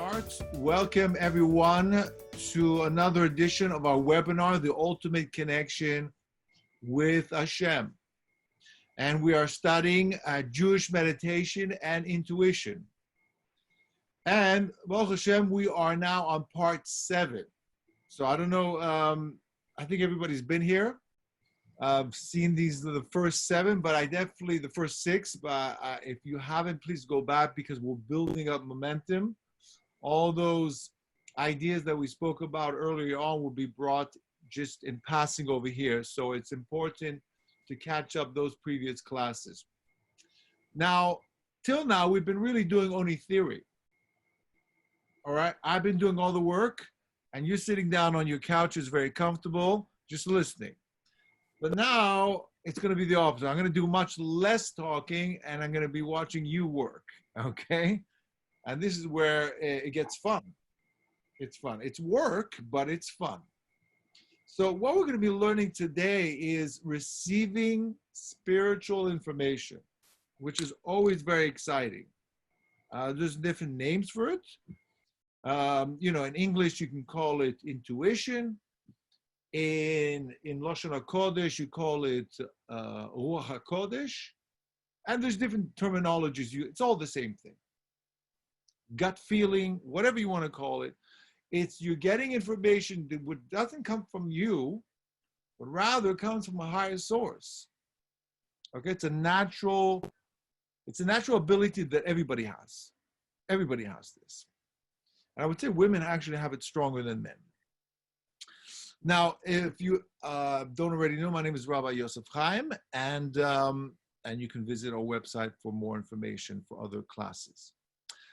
start. Welcome everyone to another edition of our webinar, The Ultimate Connection with Hashem. And we are studying Jewish meditation and intuition. And Baruch Hashem, we are now on part 7. So I don't know, I think everybody's been here. I've seen the first 7, but I definitely the first 6. But if you haven't, please go back because we're building up momentum. All those ideas that we spoke about earlier on will be brought just in passing over here. So it's important to catch up those previous classes. Now, till now, we've been really doing only theory. All right, I've been doing all the work, and you're sitting down on your couches very comfortable, just listening. But now it's going to be the opposite. I'm going to do much less talking, and I'm going to be watching you work, okay? And this is where it gets fun. It's fun. It's work, but it's fun. So what we're going to be learning today is receiving spiritual information, which is always very exciting. There's different names for it. In English, you can call it intuition. In Lashon HaKodesh, you call it Ruach HaKodesh. And there's different terminologies. It's all the same thing. Gut feeling, whatever you want to call it. It's you're getting information that doesn't come from you, but rather comes from a higher source. Okay, it's a natural ability that everybody has. Everybody has this. And I would say women actually have it stronger than men. Now, if you don't already know, my name is Rabbi Yosef Chaim, and you can visit our website for more information for other classes.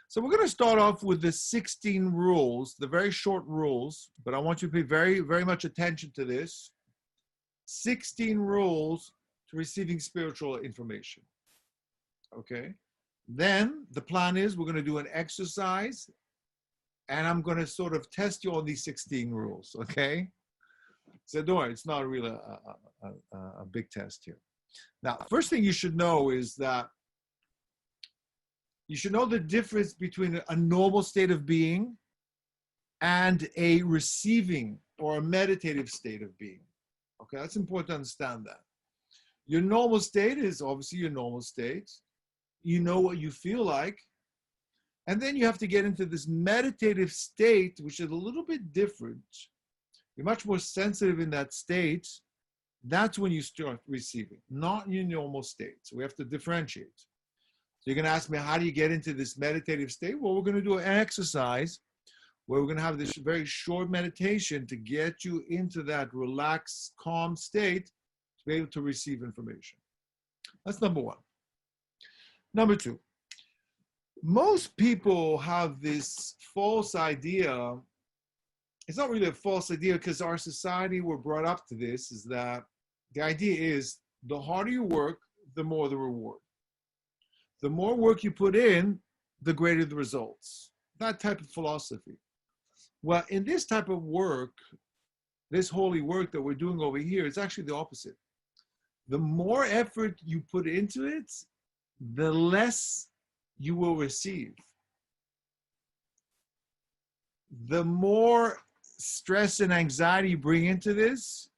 So we're going to start off with the 16 rules, the very short rules, but I want you to pay very, very much attention to this. 16 rules to receiving spiritual information. Okay? Then the plan is we're going to do an exercise, and I'm going to sort of test you on these 16 rules, okay? So don't worry, it's not really a big test here. Now, first thing you should know is that you should know the difference between a normal state of being and a receiving or a meditative state of being. Okay, that's important to understand that. Your normal state is obviously your normal state. You know what you feel like. And then you have to get into this meditative state, which is a little bit different. You're much more sensitive in that state. That's when you start receiving, not in your normal state. So we have to differentiate. So you're going to ask me, how do you get into this meditative state? Well, we're going to do an exercise where we're going to have this very short meditation to get you into that relaxed, calm state to be able to receive information. That's number 1. Number 2, most people have this false idea. It's not really a false idea because our society, we're brought up to this, is that the idea is the harder you work, the more the reward. The more work you put in, the greater the results. That type of philosophy. Well, in this type of work, this holy work that we're doing over here, it's actually the opposite. The more effort you put into it, the less you will receive. The more stress and anxiety you bring into this,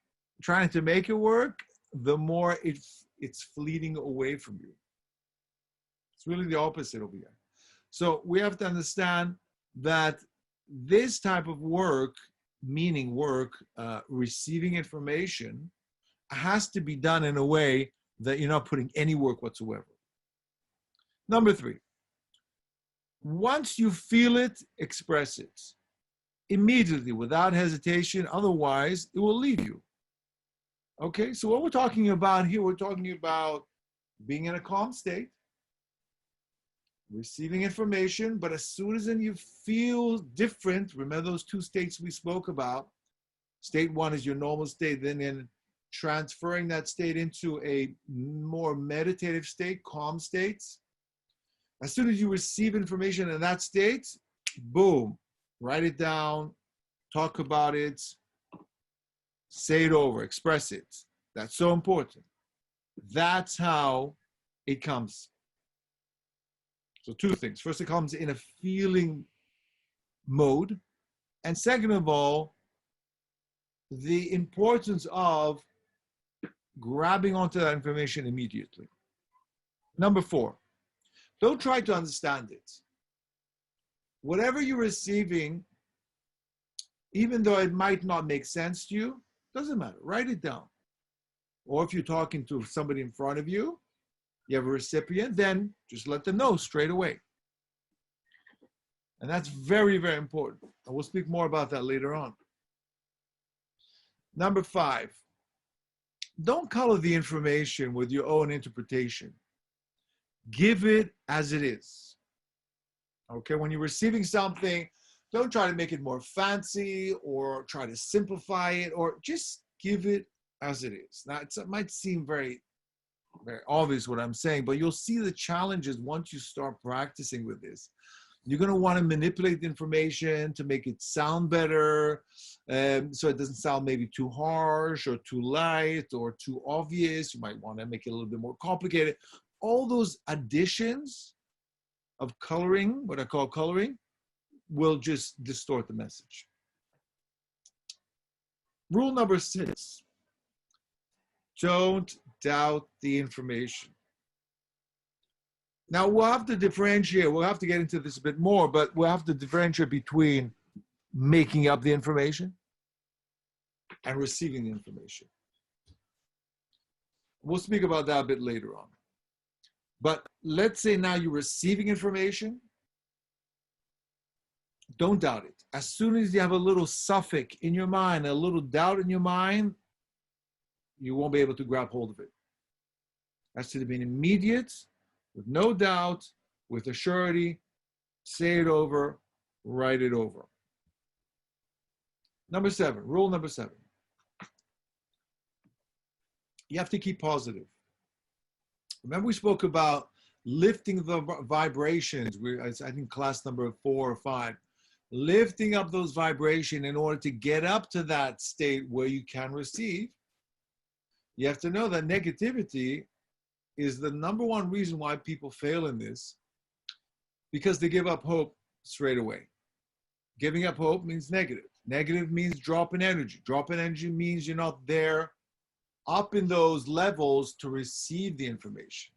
trying to make it work, the more it's fleeting away from you. It's really the opposite over here. So we have to understand that this type of work, meaning work, receiving information, has to be done in a way that you're not putting any work whatsoever. Number 3, once you feel it, express it. Immediately, without hesitation, otherwise it will leave you. Okay, so what we're talking about here, we're talking about being in a calm state, receiving information, but as soon as you feel different, remember those 2 states we spoke about. State 1 is your normal state, then in transferring that state into a more meditative state, calm states. As soon as you receive information in that state, boom, write it down, talk about it, say it over, express it. That's so important. That's how it comes. So 2 things. First, it comes in a feeling mode. And second of all, the importance of grabbing onto that information immediately. Number 4, don't try to understand it. Whatever you're receiving, even though it might not make sense to you, doesn't matter. Write it down. Or if you're talking to somebody in front of you, you have a recipient, then just let them know straight away. And that's very, very important. And we'll speak more about that later on. Number 5, don't color the information with your own interpretation. Give it as it is. Okay, when you're receiving something, don't try to make it more fancy or try to simplify it, or just give it as it is. Now, it might seem very, very obvious what I'm saying, but you'll see the challenges once you start practicing with this. You're going to want to manipulate the information to make it sound better, so it doesn't sound maybe too harsh or too light or too obvious. You might want to make it a little bit more complicated. All those additions of coloring, what I call coloring, will just distort the message. Rule number 6, don't doubt the information. Now, we'll have to differentiate. We'll have to get into this a bit more, but we'll have to differentiate between making up the information and receiving the information. We'll speak about that a bit later on. But let's say now you're receiving information. Don't doubt it. As soon as you have a little suffix in your mind, a little doubt in your mind, you won't be able to grab hold of it. It has to be immediate, with no doubt, with a surety. Say it over, write it over. Number 7, rule number 7. You have to keep positive. Remember we spoke about lifting the vibrations. I think class number 4 or 5. Lifting up those vibrations in order to get up to that state where you can receive. You have to know that negativity is the number 1 reason why people fail in this, because they give up hope straight away. Giving up hope means negative. Negative means drop in energy. Drop in energy means you're not there up in those levels to receive the information.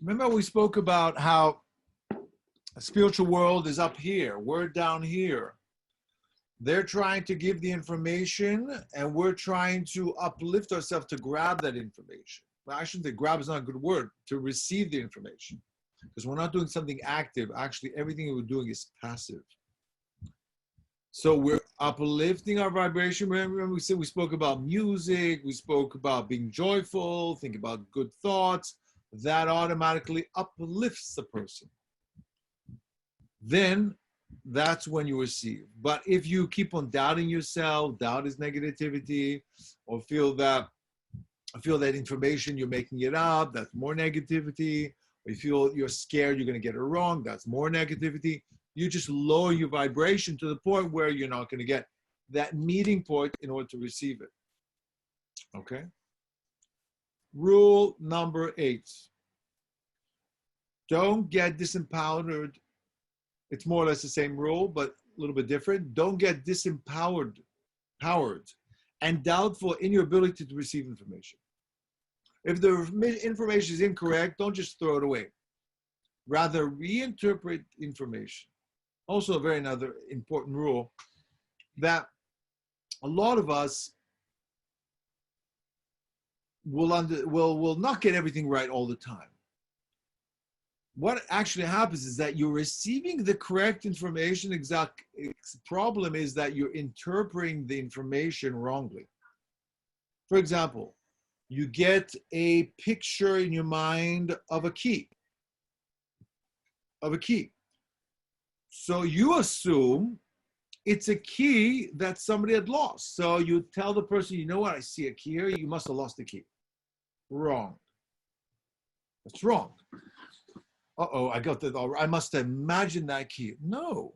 Remember we spoke about how the spiritual world is up here, we're down here. They're trying to give the information and we're trying to uplift ourselves to grab that information. Well, I shouldn't say grab is not a good word, to receive the information. Because we're not doing something active. Actually, everything we're doing is passive. So we're uplifting our vibration. Remember we said we spoke about music, we spoke about being joyful, think about good thoughts. That automatically uplifts the person. Then that's when you receive. But if you keep on doubting yourself, doubt is negativity, or feel that information, you're making it up, that's more negativity. Or you feel you're scared you're going to get it wrong, that's more negativity. You just lower your vibration to the point where you're not going to get that meeting point in order to receive it. Okay? Rule number 8. Don't get disempowered. It's more or less the same rule, but a little bit different. Don't get disempowered and doubtful in your ability to receive information. If the information is incorrect, don't just throw it away. Rather, reinterpret information. Also, another important rule, that a lot of us will not get everything right all the time. What actually happens is that you're receiving the correct information. Exact problem is that you're interpreting the information wrongly. For example, you get a picture in your mind of a key. So you assume it's a key that somebody had lost. So you tell the person, you know what, I see a key here, you must have lost the key. Wrong. That's wrong. Uh-oh, I must have imagined that key. No,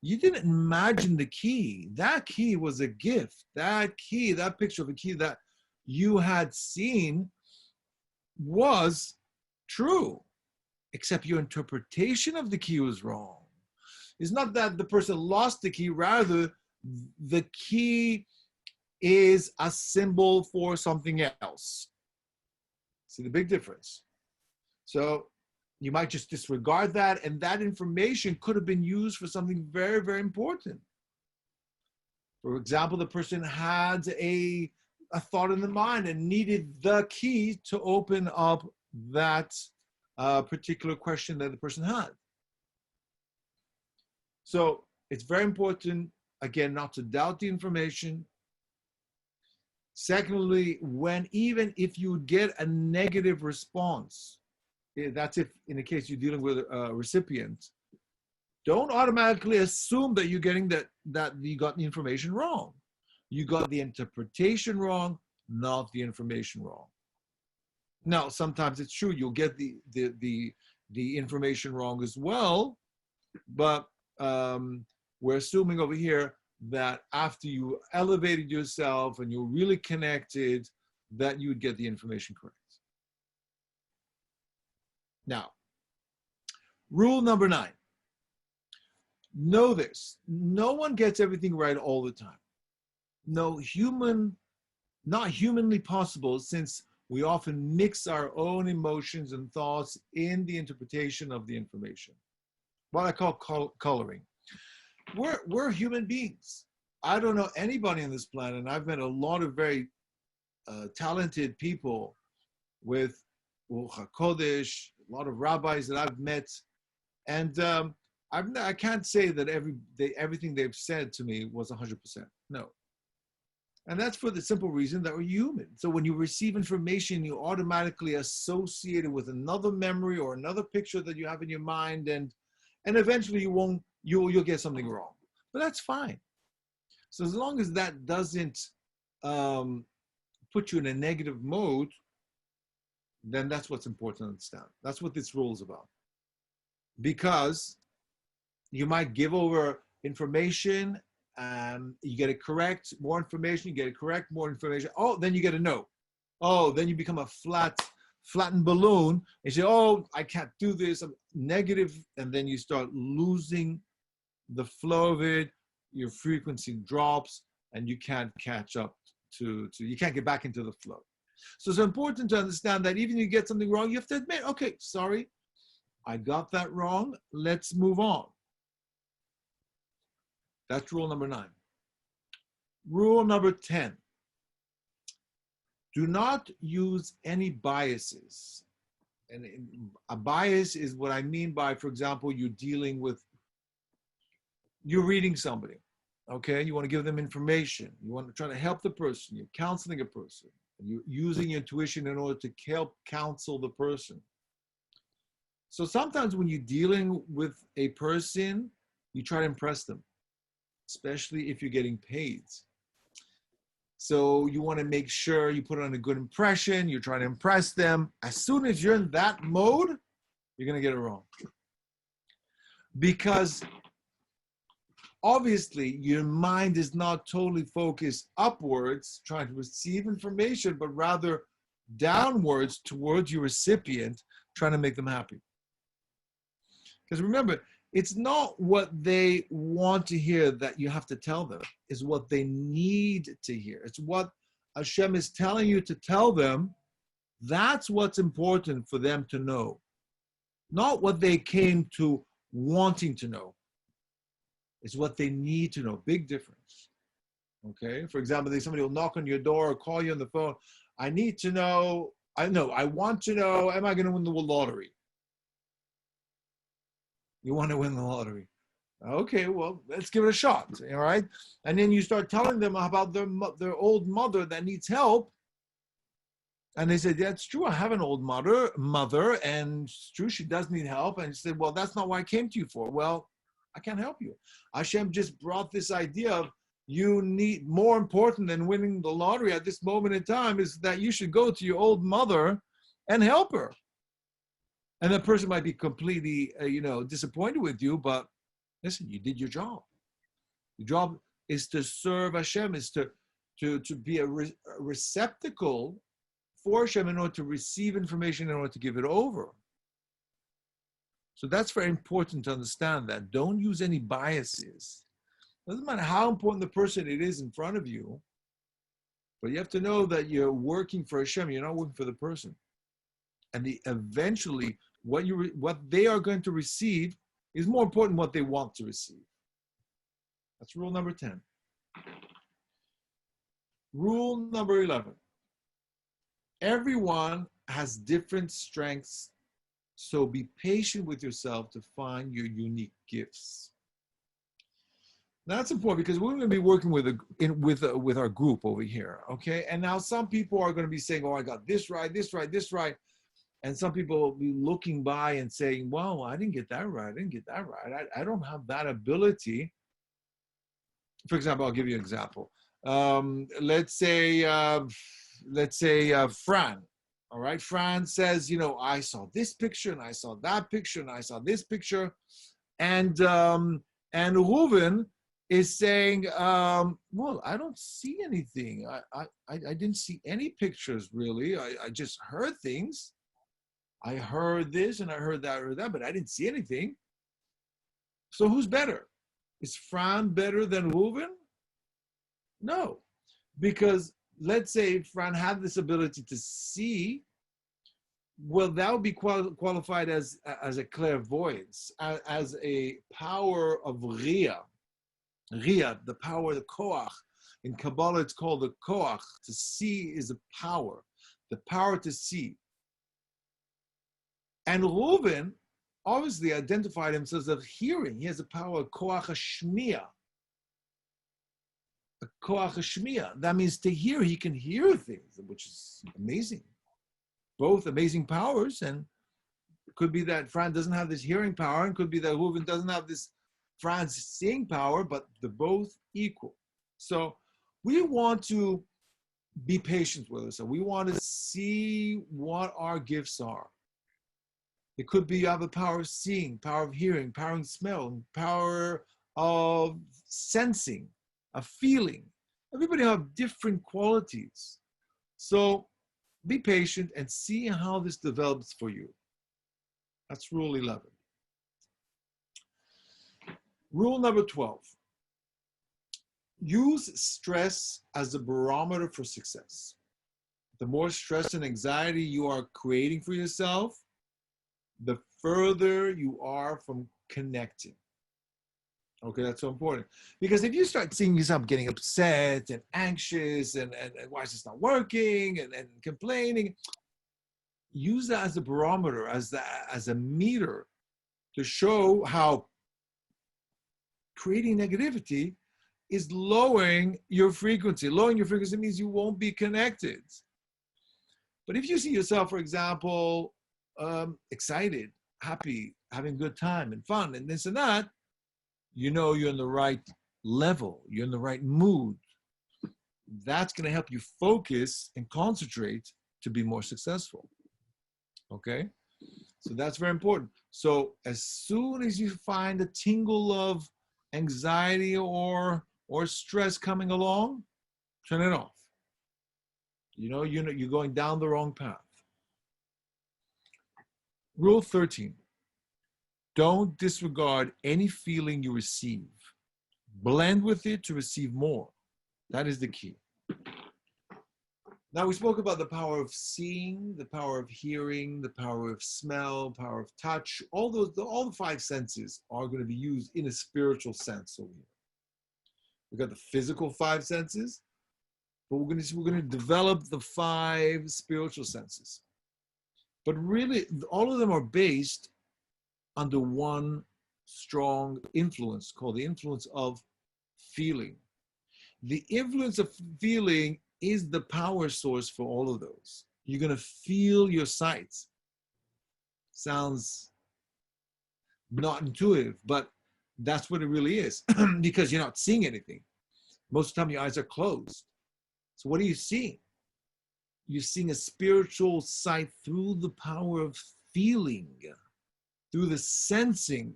you didn't imagine the key. That key was a gift. That key, that picture of a key that you had seen was true. except your interpretation of the key was wrong. It's not that the person lost the key, rather the key is a symbol for something else. See the big difference? So you might just disregard that, and that information could have been used for something very, very important. For example, the person had a thought in the mind and needed the key to open up that particular question that the person had. So it's very important, again, not to doubt the information. Secondly, even if you get a negative response, that's if in the case you're dealing with a recipient, don't automatically assume that you're getting that you got the information wrong. You got the interpretation wrong, not the information wrong. Now, sometimes it's true, you'll get the information wrong as well, but we're assuming over here that after you elevated yourself and you're really connected, that you would get the information correct. Now, rule number 9. Know this: no one gets everything right all the time. Not humanly possible, since we often mix our own emotions and thoughts in the interpretation of the information. What I call coloring. We're human beings. I don't know anybody on this planet, and I've met a lot of very talented people with HaKodesh, a lot of rabbis that I've met, and I can't say that everything they've said to me was 100%. No. And that's for the simple reason that we're human. So when you receive information, you automatically associate it with another memory or another picture that you have in your mind, and eventually you'll get something wrong. But that's fine. So as long as that doesn't put you in a negative mode, then that's what's important to understand. That's what this rule is about. Because you might give over information, you get it correct, more information, you get it correct, more information. Oh, then you get a no. Oh, then you become a flattened balloon and you say, oh, I can't do this, I'm negative, and then you start losing the flow of it, your frequency drops, and you can't catch up you can't get back into the flow. So it's important to understand that even if you get something wrong, you have to admit, okay, sorry, I got that wrong, let's move on. That's rule number 9. Rule number 10. Do not use any biases. And a bias is what I mean by, for example, you're reading somebody, okay? You want to give them information. You want to try to help the person. You're counseling a person. And you're using your intuition in order to help counsel the person. So sometimes when you're dealing with a person, you try to impress them, especially if you're getting paid. So you want to make sure you put on a good impression, you're trying to impress them. As soon as you're in that mode, you're going to get it wrong. Because obviously your mind is not totally focused upwards, trying to receive information, but rather downwards towards your recipient, trying to make them happy. Because remember, it's not what they want to hear that you have to tell them. It's what they need to hear. It's what Hashem is telling you to tell them. That's what's important for them to know. Not what they came to wanting to know. It's what they need to know. Big difference. Okay? For example, somebody will knock on your door or call you on the phone. I need to know, I want to know, am I going to win the lottery? You want to win the lottery. Okay, well, let's give it a shot, all right? And then you start telling them about their old mother that needs help. And they said, that's true, I have an old mother, and it's true, she does need help. And she said, well, that's not what I came to you for. Well, I can't help you. Hashem just brought this idea of you need, more important than winning the lottery at this moment in time is that you should go to your old mother and help her. And that person might be completely, disappointed with you, but listen, you did your job. Your job is to serve Hashem, is to be a receptacle for Hashem in order to receive information, in order to give it over. So that's very important to understand that. Don't use any biases. Doesn't matter how important the person it is in front of you, but you have to know that you're working for Hashem. You're not working for the person. And eventually, what they are going to receive is more important than what they want to receive. That's rule number 10. Rule number 11. Everyone has different strengths, so be patient with yourself to find your unique gifts. That's important because we're going to be working with our group over here, okay? And now some people are going to be saying, "Oh, I got this right, this right, this right," and some people will be looking by and saying, "Well, I didn't get that right. I didn't get that right. I don't have that ability." For example, I'll give you an example. Let's say Fran. All right, Fran says, I saw this picture and I saw that picture and I saw this picture, and Reuven is saying, well, I don't see anything. I didn't see any pictures really. I just heard things. I heard this and I heard that, but I didn't see anything. So who's better? Is Fran better than Reuven? No, because let's say Fran had this ability to see, well, that would be qualified as a clairvoyance, as a power of Ria. Ria, the power, the koach. In Kabbalah, it's called the koach. To see is a power, the power to see. And Reuven obviously identified himself as hearing. He has a power of koach hashmiya. A koach hashmiya. That means to hear. He can hear things, which is amazing. Both amazing powers, and it could be that Fran doesn't have this hearing power, and could be that Reuven doesn't have this Fran's seeing power, but they're both equal. So we want to be patient with us. We want to see what our gifts are. It could be you have the power of seeing, power of hearing, power of smell, power of sensing, of feeling. Everybody have different qualities. So be patient and see how this develops for you. That's rule 11. Rule number 12. Use stress as a barometer for success. The more stress and anxiety you are creating for yourself, the further you are from connecting. Okay, that's so important. Because if you start seeing yourself getting upset and anxious and why is this not working and complaining, use that as a barometer, as a meter to show how creating negativity is lowering your frequency. Lowering your frequency means you won't be connected. But if you see yourself, for example, excited, happy, having a good time and fun and this and that, you know you're in the right level, you're in the right mood. That's going to help you focus and concentrate to be more successful. Okay? So that's very important. So as soon as you find a tingle of anxiety or stress coming along, turn it off. You're going down the wrong path. Rule 13. Don't disregard any feeling you receive. Blend with it to receive more. That is the key. Now we spoke about the power of seeing, the power of hearing, the power of smell, power of touch. All the five senses are going to be used in a spiritual sense over here. We've got the physical five senses, but we're going to develop the five spiritual senses. But really, all of them are based under one strong influence called the influence of feeling. The influence of feeling is the power source for all of those. You're going to feel your sights. Sounds not intuitive, but that's what it really is because you're not seeing anything. Most of the time your eyes are closed. So what are you seeing? You're seeing a spiritual sight through the power of feeling, through the sensing.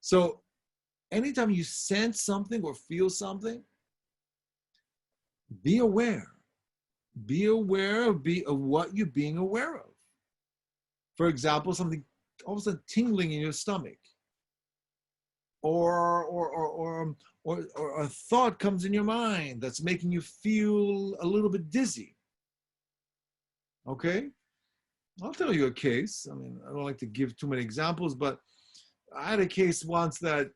So anytime you sense something or feel something, be aware. Be aware of what you're being aware of. For example, something all of a sudden tingling in your stomach, or a thought comes in your mind that's making you feel a little bit dizzy. Okay? I'll tell you a case. I mean, I don't like to give too many examples, but I had a case once that,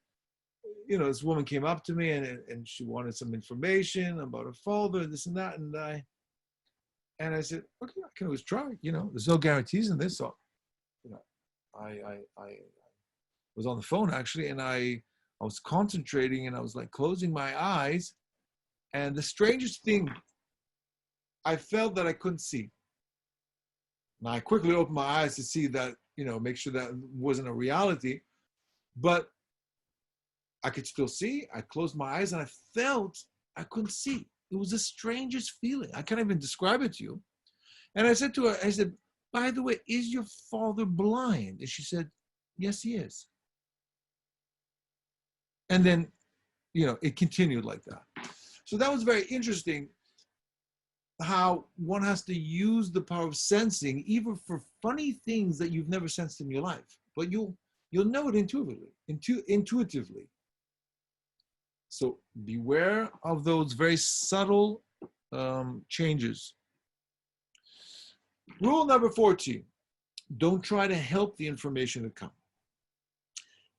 this woman came up to me and she wanted some information about her father, this and that. And I said, okay, I can always try. There's no guarantees in this. So, I was on the phone actually, and I was concentrating, and I was like closing my eyes. And the strangest thing, I felt that I couldn't see. Now I quickly opened my eyes to see that, make sure that wasn't a reality, but I could still see. I closed my eyes and I felt I couldn't see. It was the strangest feeling. I can't even describe it to you. And I said to her, by the way, is your father blind? And she said, yes, he is. And then, it continued like that. So that was very interesting, how one has to use the power of sensing, even for funny things that you've never sensed in your life. But you'll know it intuitively. So beware of those very subtle changes. Rule number 14, don't try to help the information to come.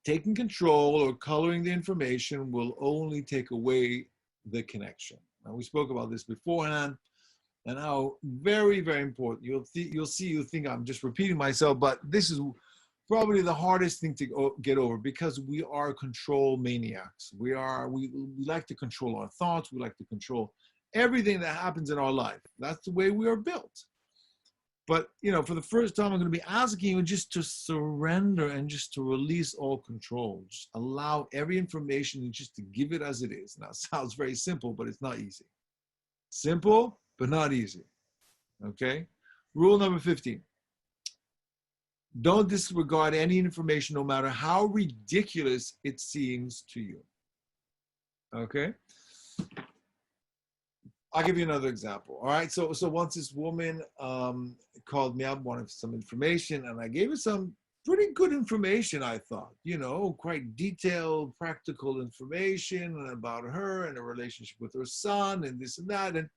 Taking control or coloring the information will only take away the connection. Now, we spoke about this beforehand, and how very, very important. You'll think I'm just repeating myself, but this is probably the hardest thing to get over, because we are control maniacs. We like to control our thoughts. We like to control everything that happens in our life. That's the way we are built. But, for the first time, I'm going to be asking you just to surrender and just to release all control. Just allow every information and just to give it as it is. Now, it sounds very simple, but it's not easy. Simple, but not easy. Okay? Rule number 15. Don't disregard any information, no matter how ridiculous it seems to you. Okay? I'll give you another example. All right. So once this woman called me up, wanted some information, and I gave her some pretty good information, I thought, quite detailed, practical information about her and her relationship with her son and this and that. And,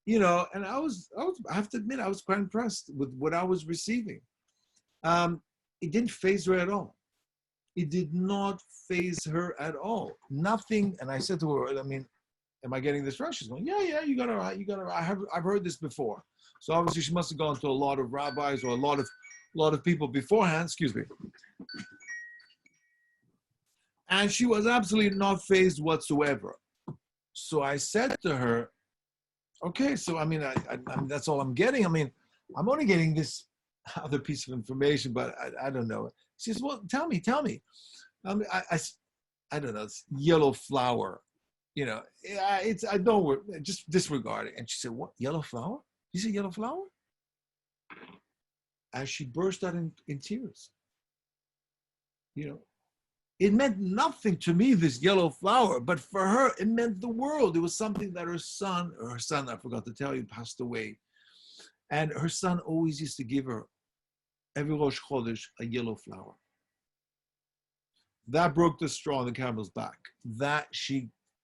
and I have to admit, I was quite impressed with what I was receiving. It didn't faze her at all. It did not faze her at all. Nothing. And I said to her, am I getting this right? She's going, yeah, you got it right. I've heard this before. So obviously she must have gone to a lot of rabbis or a lot of people beforehand, excuse me. And she was absolutely not fazed whatsoever. So I said to her, okay, so I that's all I'm getting. I'm only getting this other piece of information, but I don't know. She says, well, tell me. I don't know, it's yellow flower. I don't, just disregard it. And she said, what, yellow flower? You said yellow flower? As she burst out in tears. It meant nothing to me, this yellow flower, but for her, it meant the world. It was something that her son, I forgot to tell you, passed away. And her son always used to give her, every Rosh Chodesh, a yellow flower. That broke the straw on the camel's back.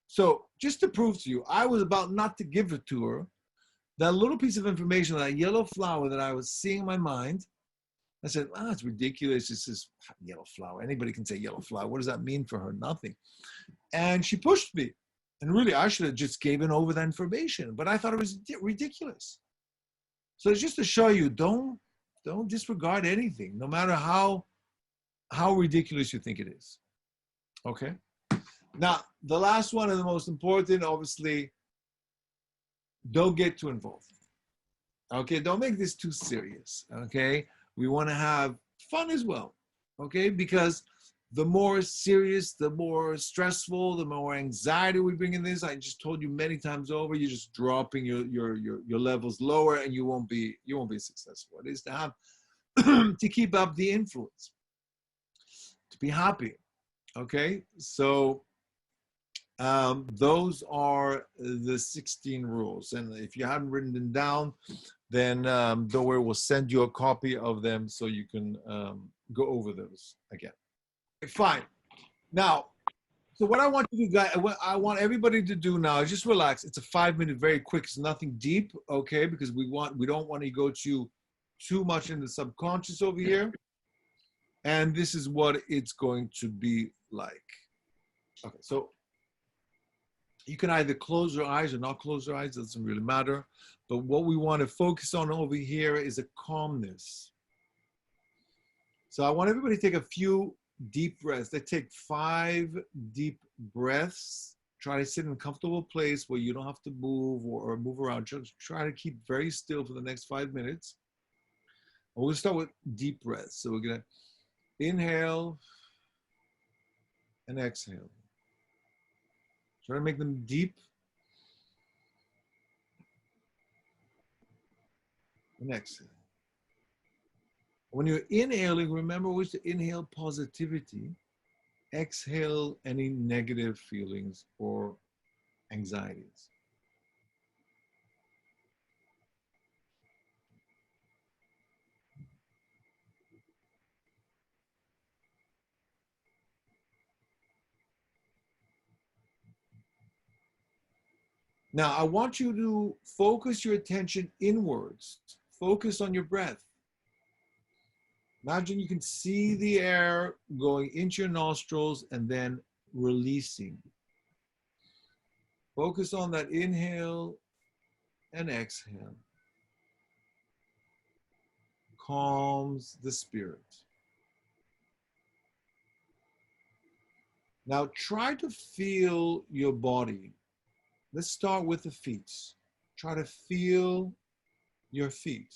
So just to prove to you, I was about not to give it to her. That little piece of information, that yellow flower that I was seeing in my mind, I said, it's ridiculous. This is yellow flower. Anybody can say yellow flower. What does that mean for her? Nothing. And she pushed me. And really, I should have just given over that information. But I thought it was ridiculous. So it's just to show you, don't disregard anything, no matter how ridiculous you think it is. Okay? Now, the last one and the most important, obviously, don't get too involved. Okay? Don't make this too serious. Okay? We want to have fun as well. Okay? Because the more serious, the more stressful, the more anxiety we bring in this. I just told you many times over, you're just dropping your levels lower, and you won't be successful. It is to have to keep up the influence, to be happy. Okay, so those are the 16 rules, and if you haven't written them down, then don't worry, we'll send you a copy of them so you can go over those again. Fine. Now, so what I want you guys, I want everybody to do now is just relax. It's a 5-minute, very quick. It's nothing deep, okay? Because we don't want to go too much in the subconscious over here. And this is what it's going to be like. Okay, so you can either close your eyes or not close your eyes. It doesn't really matter. But what we want to focus on over here is a calmness. So I want everybody to take a few deep breaths. They take 5 deep breaths. Try to sit in a comfortable place where you don't have to move or move around. Just try to keep very still for the next 5 minutes. And we're going to start with deep breaths. So we're going to inhale and exhale. Try to make them deep and exhale. When you're inhaling, remember always to inhale positivity, exhale any negative feelings or anxieties. Now, I want you to focus your attention inwards. Focus on your breath. Imagine you can see the air going into your nostrils and then releasing. Focus on that inhale and exhale. Calms the spirit. Now try to feel your body. Let's start with the feet. Try to feel your feet.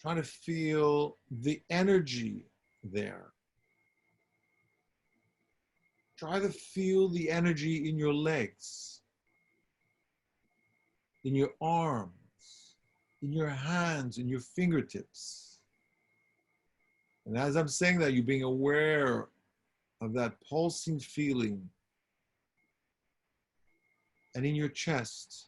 Try to feel the energy there. Try to feel the energy in your legs, in your arms, in your hands, in your fingertips. And as I'm saying that, you're being aware of that pulsing feeling. And in your chest,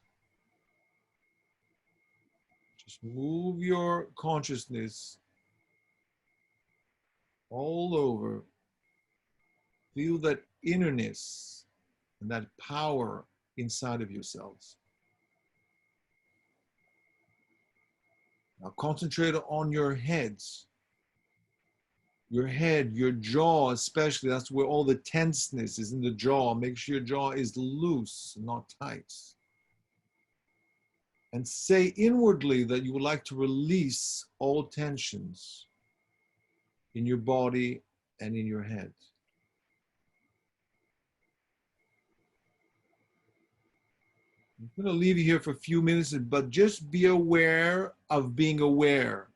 just move your consciousness all over. Feel that innerness and that power inside of yourselves. Now concentrate on your heads. Your head, your jaw especially, that's where all the tenseness is in the jaw. Make sure your jaw is loose, not tight. And say inwardly that you would like to release all tensions in your body and in your head. I'm going to leave you here for a few minutes, but just be aware of being aware.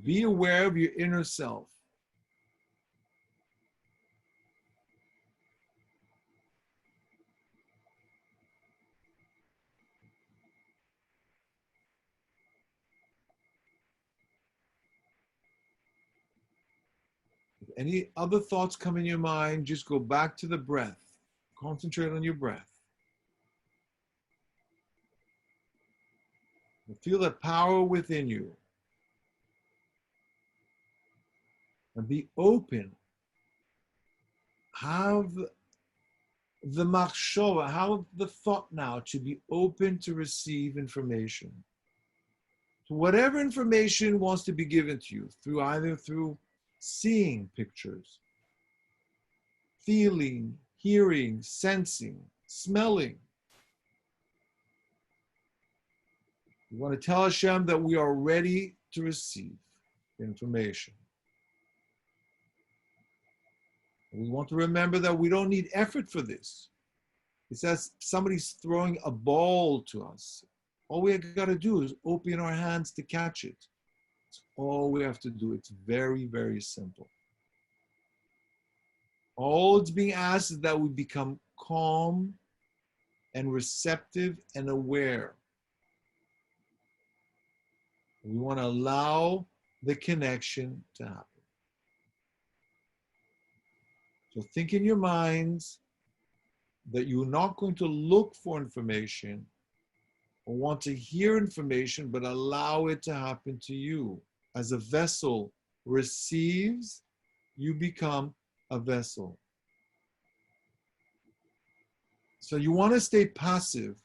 Be aware of your inner self. If any other thoughts come in your mind, just go back to the breath. Concentrate on your breath. And feel the power within you. And be open. Have the machshava, have the thought now to be open to receive information. So whatever information wants to be given to you, either through seeing pictures, feeling, hearing, sensing, smelling. We want to tell Hashem that we are ready to receive information. We want to remember that we don't need effort for this. It's as somebody's throwing a ball to us. All we got to do is open our hands to catch it. It's all we have to do. It's very, very simple. All it's being asked is that we become calm and receptive and aware. We want to allow the connection to happen. So think in your minds that you're not going to look for information, or want to hear information, but allow it to happen to you. As a vessel receives, you become a vessel. So you want to stay passive.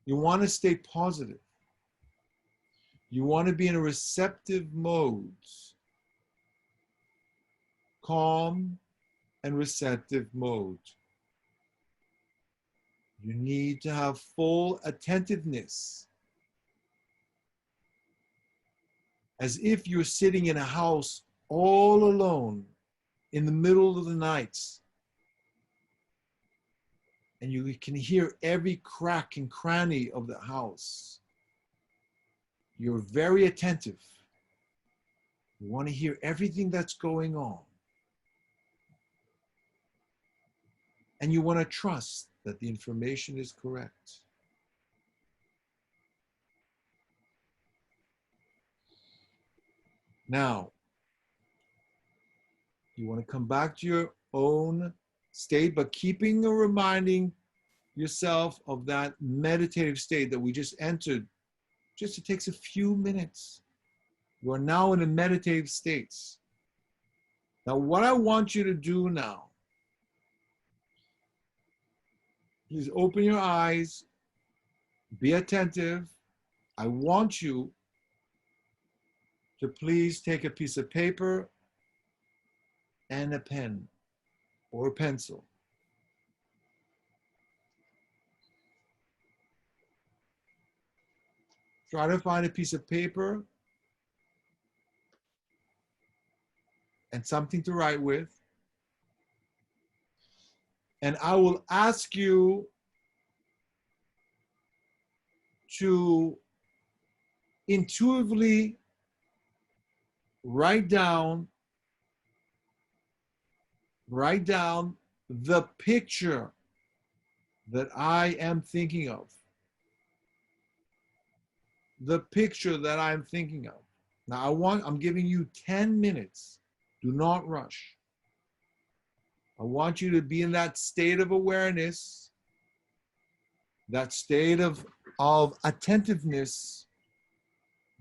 You want to stay positive. You want to be in a receptive mode, calm and receptive mode. You need to have full attentiveness, as if you're sitting in a house all alone in the middle of the night, and you can hear every crack and cranny of the house. You're very attentive. You want to hear everything that's going on. And you want to trust that the information is correct. Now, you want to come back to your own state, but keeping or reminding yourself of that meditative state that we just entered. Just it takes a few minutes. You are now in a meditative state. Now, what I want you to do now is open your eyes, be attentive. I want you to please take a piece of paper and a pen or a pencil. Try to find a piece of paper and something to write with. And I will ask you to intuitively write down the picture that I am thinking of. The picture that I'm thinking of. Now I'm giving you 10 minutes. Do not rush. I want you to be in that state of awareness, that state of attentiveness,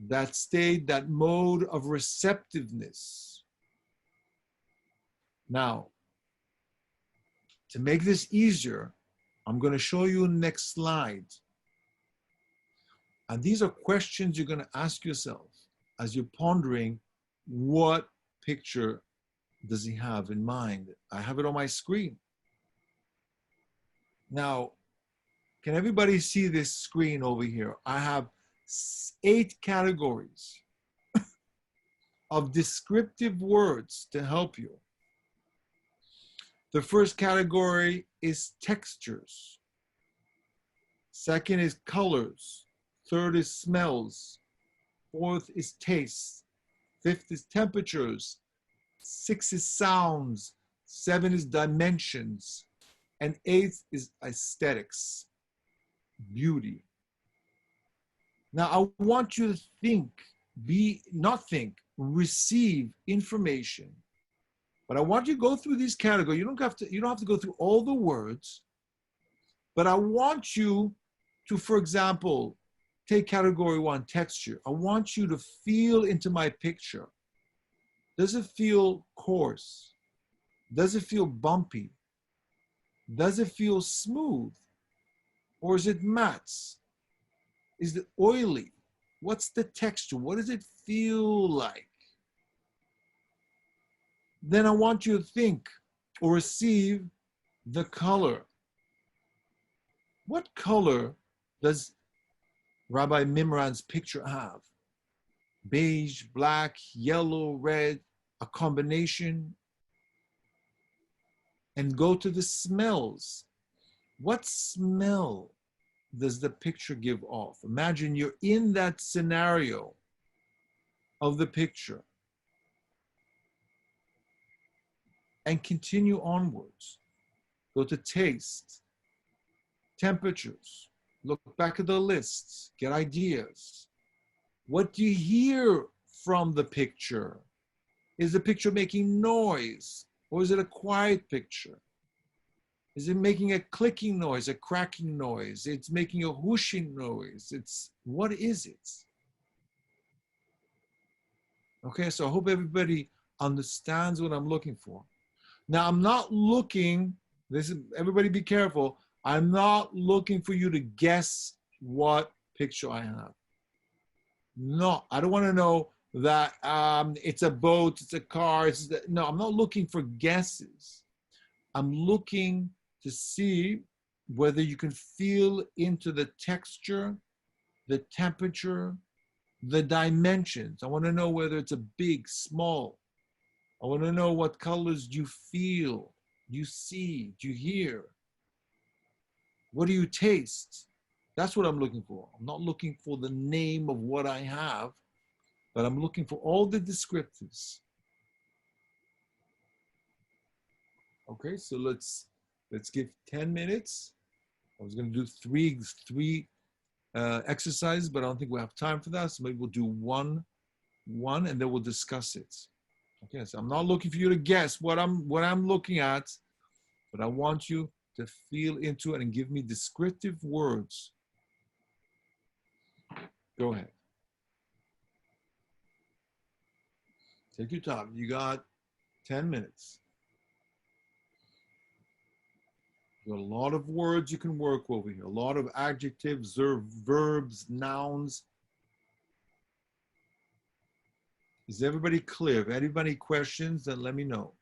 that state, that mode of receptiveness. Now, to make this easier, I'm going to show you the next slide. And these are questions you're going to ask yourself as you're pondering, what picture does he have in mind? I have it on my screen. Now, can everybody see this screen over here? I have 8 categories of descriptive words to help you. The first category is textures. Second is colors. Third is smells. Fourth is taste. Fifth is temperatures. 6 is sounds. 7 is dimensions. And 8 is aesthetics, beauty. Now, I want you to think, receive information. But I want you to go through these categories. You don't have to go through all the words, but I want you to, for example, take category 1, texture. I want you to feel into my picture. Does it feel coarse? Does it feel bumpy? Does it feel smooth? Or is it matte? Is it oily? What's the texture? What does it feel like? Then I want you to think or receive the color. What color does Rabbi Mimran's picture have? Beige, black, yellow, red, a combination. And go to the smells. What smell does the picture give off? Imagine you're in that scenario of the picture. And continue onwards. Go to taste, temperatures, look back at the lists, get ideas. What do you hear from the picture? Is the picture making noise, or is it a quiet picture? Is it making a clicking noise, a cracking noise? It's making a whooshing noise. What is it? Okay, so I hope everybody understands what I'm looking for. Now, I'm not looking, everybody be careful. I'm not looking for you to guess what picture I have. No, I don't want to know that it's a boat, it's a car. No, I'm not looking for guesses. I'm looking to see whether you can feel into the texture, the temperature, the dimensions. I want to know whether it's a big, small. I want to know what colors you feel, you see, you hear. What do you taste? That's what I'm looking for. I'm not looking for the name of what I have, but I'm looking for all the descriptors. Okay, so let's give 10 minutes. I was going to do three exercises, but I don't think we have time for that. So maybe we'll do one, and then we'll discuss it. Okay, so I'm not looking for you to guess what I'm looking at, but I want you to feel into it and give me descriptive words. Go ahead. Take your time. You got 10 minutes. You got a lot of words you can work over here, a lot of adjectives, verbs, nouns. Is everybody clear? If anybody questions, then let me know.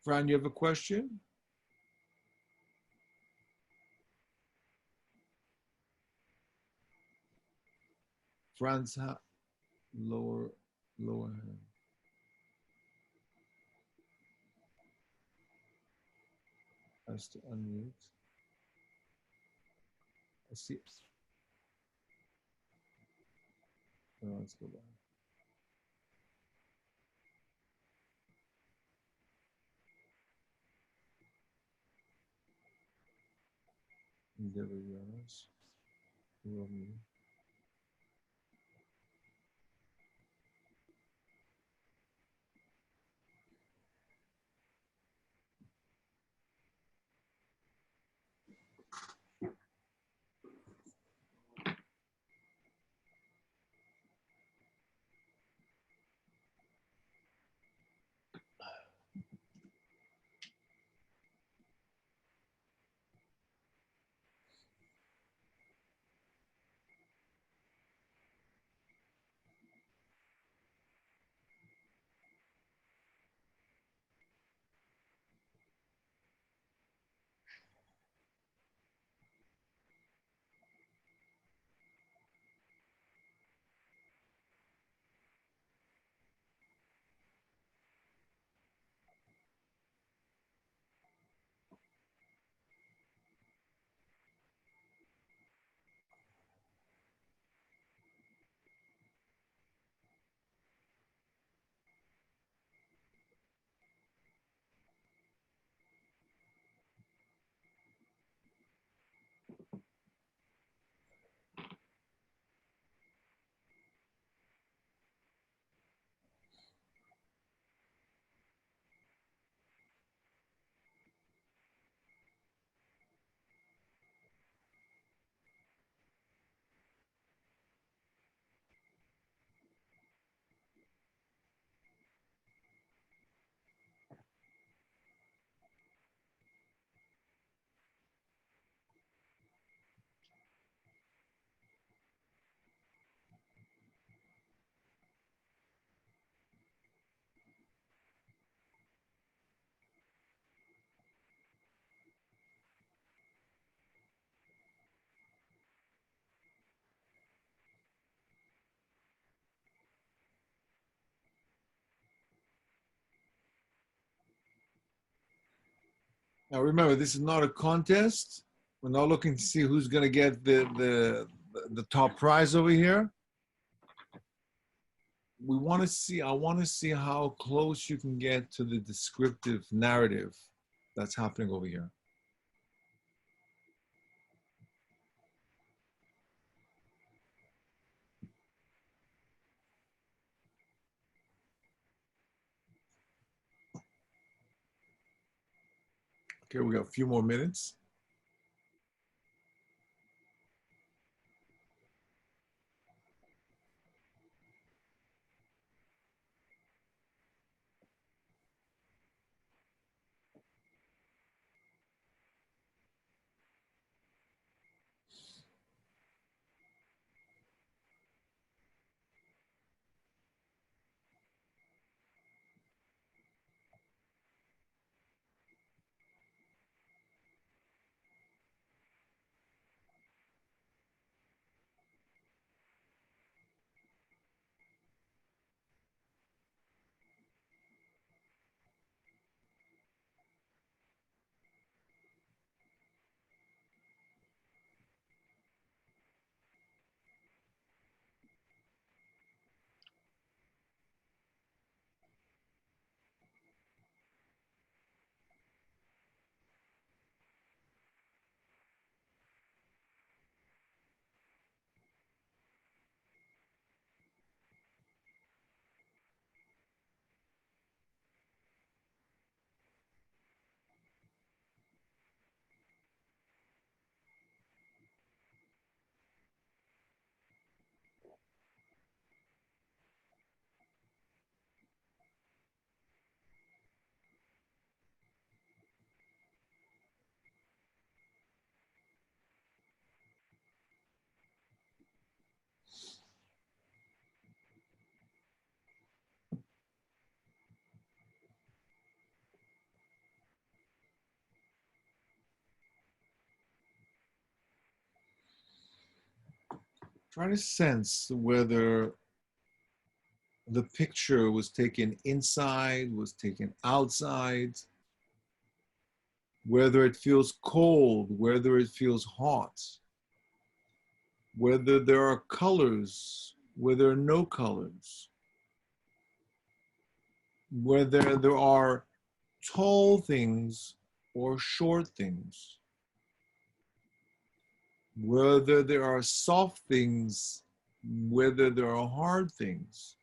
Fran, you have a question? Fran's lower hand. Has to unmute. I see. Oh, let's go back. Endeavor Jonas. Now remember, this is not a contest. We're not looking to see who's going to get the top prize over here. We want to see, I want to see how close you can get to the descriptive narrative that's happening over here. Okay, we got a few more minutes. Try to sense whether the picture was taken inside, was taken outside, whether it feels cold, whether it feels hot, whether there are colors, whether there are no colors, whether there are tall things or short things, whether there are soft things, whether there are hard things,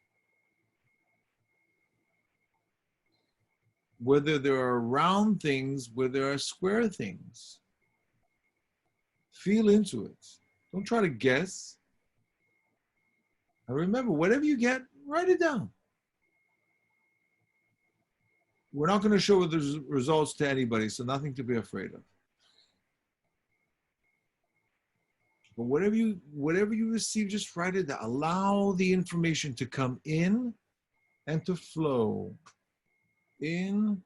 whether there are round things, whether there are square things. Feel into it. Don't try to guess. And remember, whatever you get, write it down. We're not going to show the results to anybody, so nothing to be afraid of. But whatever you receive, just write it down. Allow the information to come in and to flow. In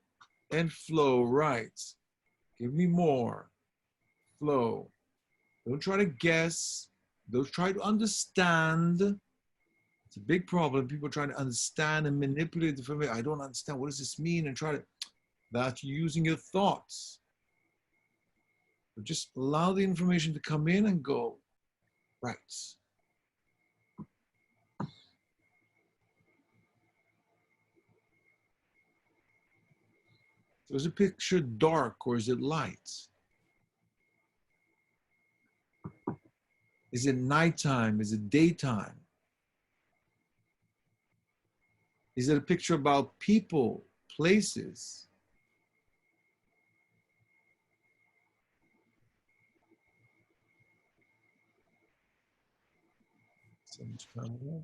and flow. Right. Give me more. Flow. Don't try to guess. Don't try to understand. It's a big problem. People trying to understand and manipulate the information. I don't understand. What does this mean? And try to, that's using your thoughts. But just allow the information to come in and go. Right. So is a picture dark or is it light? Is it nighttime? Is it daytime? Is it a picture about people, places?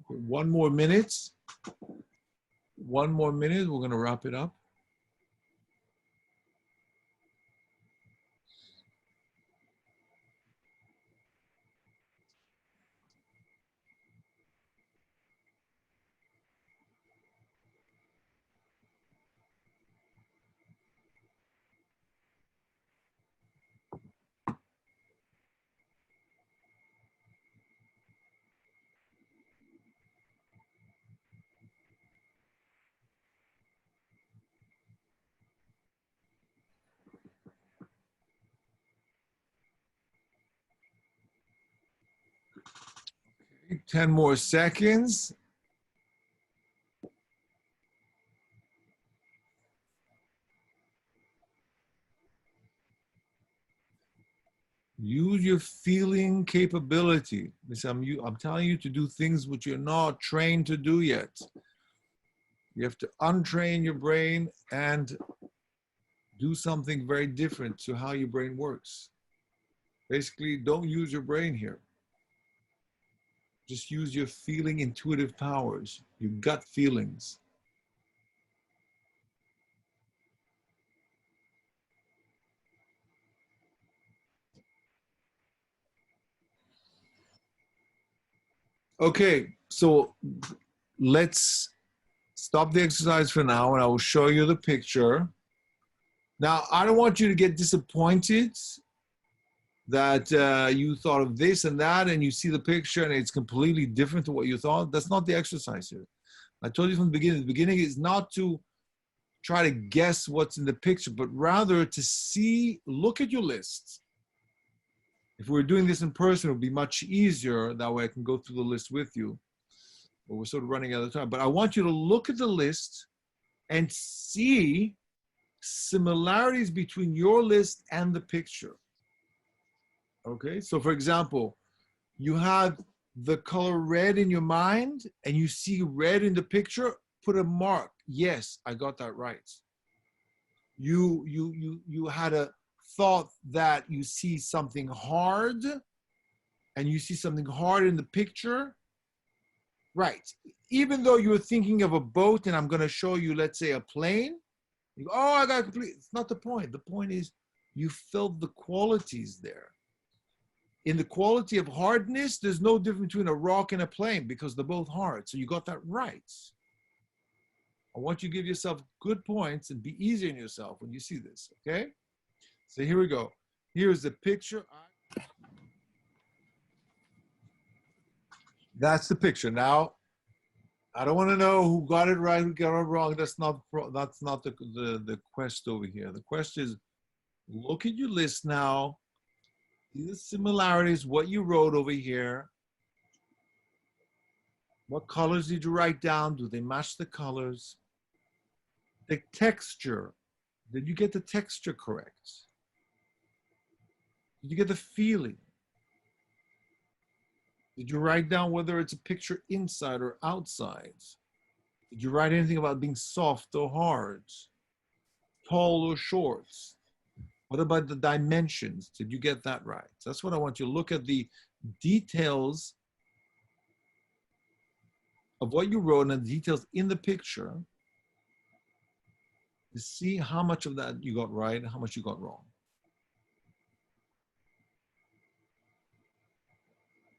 One more minute. One more minute. We're going to wrap it up. 10 more seconds. Use your feeling capability. Listen, I'm telling you to do things which you're not trained to do yet. You have to untrain your brain and do something very different to how your brain works. Basically, don't use your brain here. Just use your feeling intuitive powers, your gut feelings. Okay, so let's stop the exercise for now and I will show you the picture. Now, I don't want you to get disappointed that you thought of this and that and you see the picture and it's completely different to what you thought. That's not the exercise here. I told you from the beginning is not to try to guess what's in the picture, but rather to see, look at your list. If we were doing this in person, it would be much easier. That way I can go through the list with you. But we're sort of running out of time. But I want you to look at the list and see similarities between your list and the picture. Okay, so for example, you have the color red in your mind and you see red in the picture, put a mark. Yes, I got that right. You had a thought that you see something hard and you see something hard in the picture. Right. Even though you're thinking of a boat and I'm going to show you, let's say, a plane, you go, oh, I got complete. It's not the point. The point is you felt the qualities there. In the quality of hardness, there's no difference between a rock and a plane because they're both hard. So you got that right. I want you to give yourself good points and be easy on yourself when you see this, okay? So here we go. Here's the picture. That's the picture. Now, I don't want to know who got it right, who got it wrong. That's not the quest over here. The quest is look at your list now. See the similarities, what you wrote over here. What colors did you write down? Do they match the colors? The texture. Did you get the texture correct? Did you get the feeling? Did you write down whether it's a picture inside or outside? Did you write anything about being soft or hard? Tall or short? What about the dimensions? Did you get that right? That's what I want you to look at, the details of what you wrote and the details in the picture to see how much of that you got right and how much you got wrong.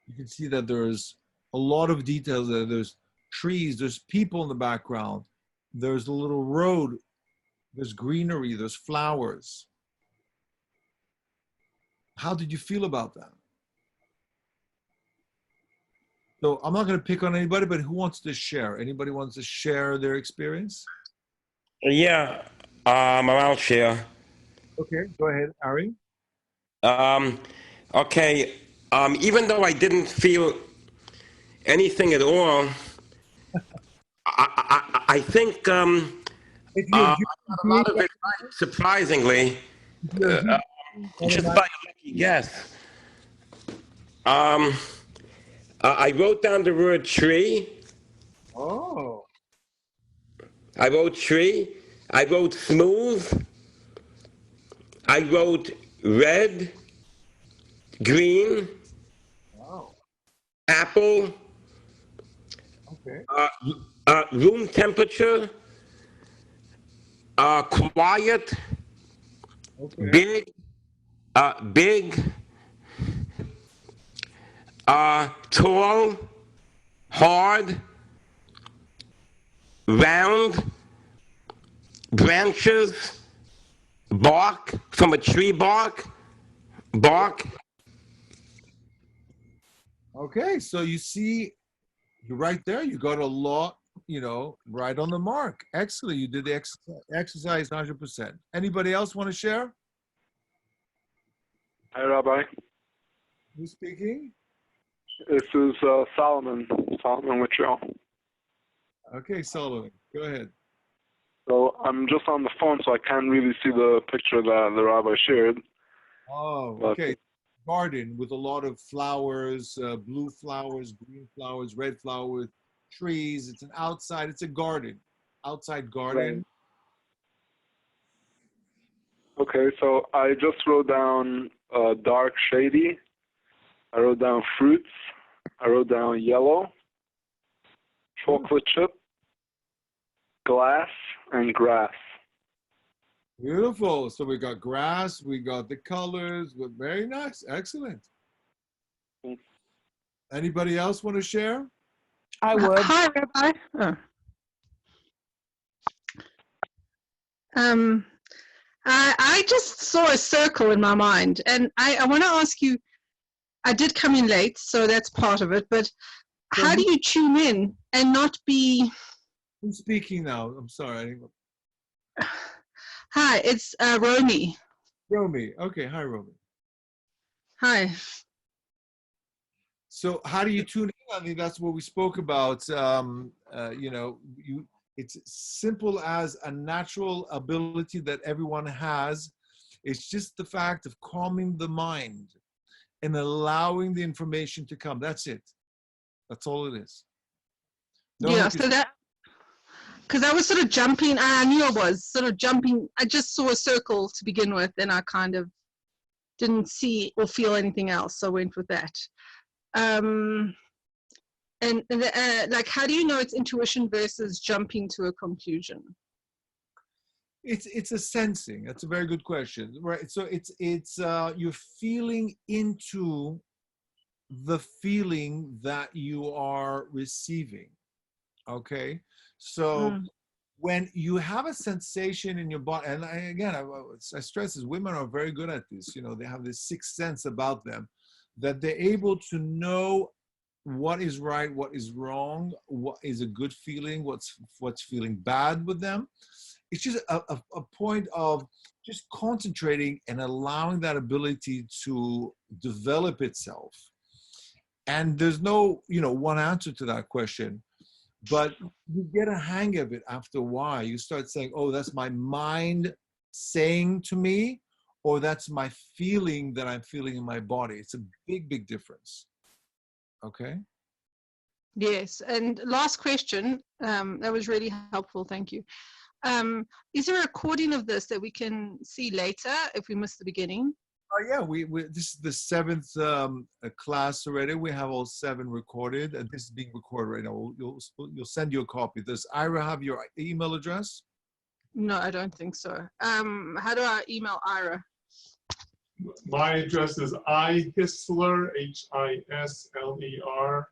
You can see that there's a lot of details there. There's trees, there's people in the background, there's a little road, there's greenery, there's flowers. How did you feel about that? So I'm not going to pick on anybody, but who wants to share? Anybody wants to share their experience? Yeah, I'll share. Okay, go ahead, Ari. Um, okay, even though I didn't feel anything at all, I think I got a lot of it right, surprisingly, just by a lucky guess. I wrote down the word tree. Oh. I wrote tree. I wrote smooth. I wrote red, green, Wow. apple, Okay. room temperature, quiet, Okay. big, big, tall, hard, round, branches, bark from a tree bark, Okay. So you see, you're right there. You got a lot, right on the mark. Excellent. You did the exercise 100%. Anybody else want to share? Hi, Rabbi. Who's speaking? This is Solomon Whittrell. Okay, Solomon, go ahead. So I'm just on the phone, so I can't really see the picture that the rabbi shared. Oh, But- okay. Garden with a lot of flowers, blue flowers, green flowers, red flowers, trees. It's an outside, it's a garden, outside garden. Okay, so I just wrote down dark shady. I wrote down fruits. I wrote down yellow, chocolate chip, glass, and grass. Beautiful. So we got grass, we got the colors. Very nice. Excellent. Anybody else want to share? I would. Hi, Rabbi. Oh. I just saw a circle in my mind, and I want to ask you, I did come in late, so that's part of it, but how do you tune in and not be... Who's speaking now? I'm sorry. Hi, it's Romy. Romy. Okay. Hi, Romy. Hi. So how do you tune in? I mean, that's what we spoke about. You know, it's simple as a natural ability that everyone has. It's just the fact of calming the mind and allowing the information to come. That's it. That's all it is. No Yeah, so that, because I was sort of jumping, I knew I was sort of jumping. I just saw a circle to begin with, and I kind of didn't see or feel anything else, so I went with that. Like, how do you know it's intuition versus jumping to a conclusion? It's a sensing. That's a very good question, right? So it's you're feeling into the feeling that you are receiving. Okay, so when you have a sensation in your body, and I stress this, women are very good at this. You know, they have this sixth sense about them, that they're able to know what is right, what is wrong, what is a good feeling, what's feeling bad with them. It's just a point of just concentrating and allowing that ability to develop itself. And there's no, one answer to that question, but you get a hang of it after a while. You start saying, oh, that's my mind saying to me, or that's my feeling that I'm feeling in my body. It's a big, big difference. Okay. Yes, and last question, that was really helpful, thank you. Is there a recording of this that we can see later if we missed the beginning? Oh yeah, we this is the 7th class already. We have all 7 recorded, and this is being recorded right now. You'll send you a copy. Does Ira have your email address? No, I don't think so. How do I email Ira? My address is ihisler, HISLER,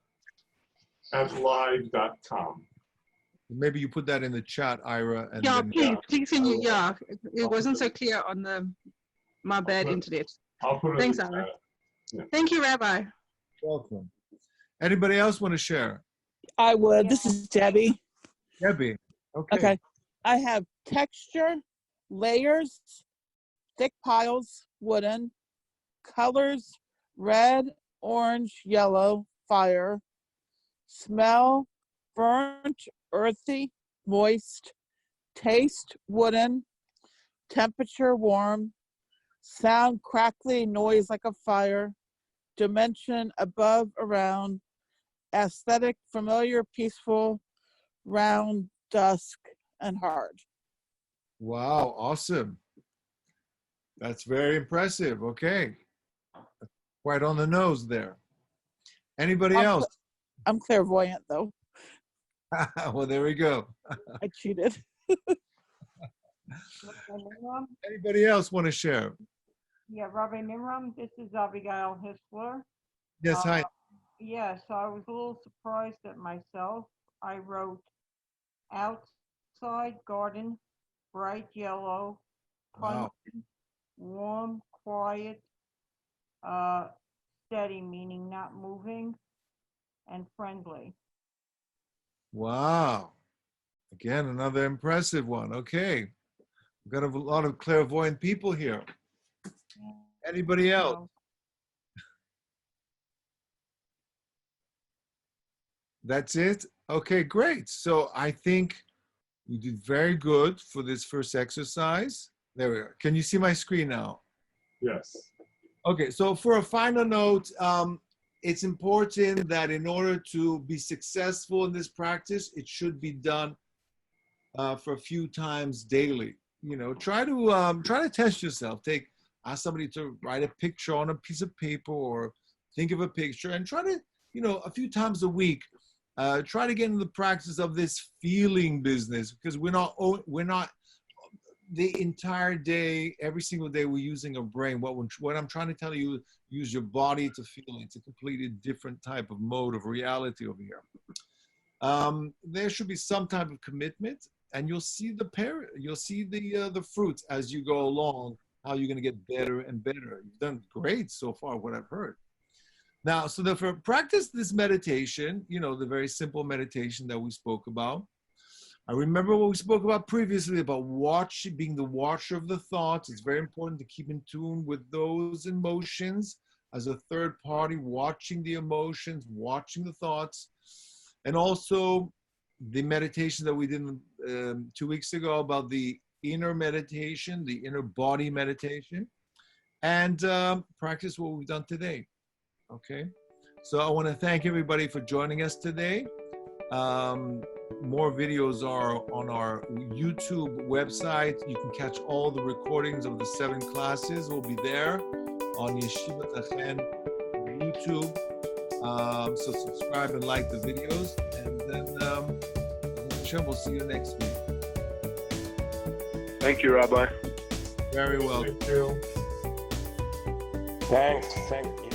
@live.com. Maybe you put that in the chat, Ira. And Yeah, then, please can you, yeah. It wasn't so clear on my bad internet. I'll put it Thanks, in Ira. Yeah. Thank you, Rabbi. welcome. Anybody else want to share? I would. This is Debbie. Debbie. Okay. Okay. I have texture, layers, thick piles, wooden, colors, red, orange, yellow, fire, smell, burnt, earthy, moist, taste, wooden, temperature, warm, sound, crackly, noise like a fire, dimension, above, around, aesthetic, familiar, peaceful, round, dusk, and hard. Wow, awesome. That's very impressive. Okay. Quite on the nose there. Anybody else? I'm clairvoyant, though. Well, there we go. I cheated. Anybody else want to share? Yeah, Rabbi Nimram, this is Abigail Hisler. Yes, hi. Yeah, so I was a little surprised at myself. I wrote outside garden, bright yellow, Wow. pungent, warm, quiet, steady, meaning not moving, and friendly. Wow. Again, another impressive one. Okay. We've got a lot of clairvoyant people here. Anybody else? That's it? Okay, great. So I think you did very good for this first exercise. There we are. Can you see my screen now? Yes. Okay, so for a final note, it's important that in order to be successful in this practice, it should be done for a few times daily. You know, try to test yourself. Ask somebody to write a picture on a piece of paper or think of a picture and try to, you know, a few times a week, try to get into the practice of this feeling business, because we're not the entire day, every single day we're using our brain. What I'm trying to tell you, use your body to feel. It's a completely different type of mode of reality over here. There should be some type of commitment, and you'll see the fruits as you go along, how you're going to get better and better. You've done great so far, what I've heard. Now, so therefore, practice this meditation, you know, the very simple meditation that we spoke about. I remember what we spoke about previously about being the watcher of the thoughts. It's very important to keep in tune with those emotions as a third party, watching the emotions, watching the thoughts. And also the meditation that we did 2 weeks ago about the inner meditation, the inner body meditation, and practice what we've done today. Okay, so I want to thank everybody for joining us today. More videos are on our YouTube website. You can catch all the recordings of the 7 classes. Will be there on Yeshiva Tachen YouTube. So subscribe and like the videos, and then we'll see you next week. Thank you, Rabbi. Very well. Thank you. Thanks. Thank you.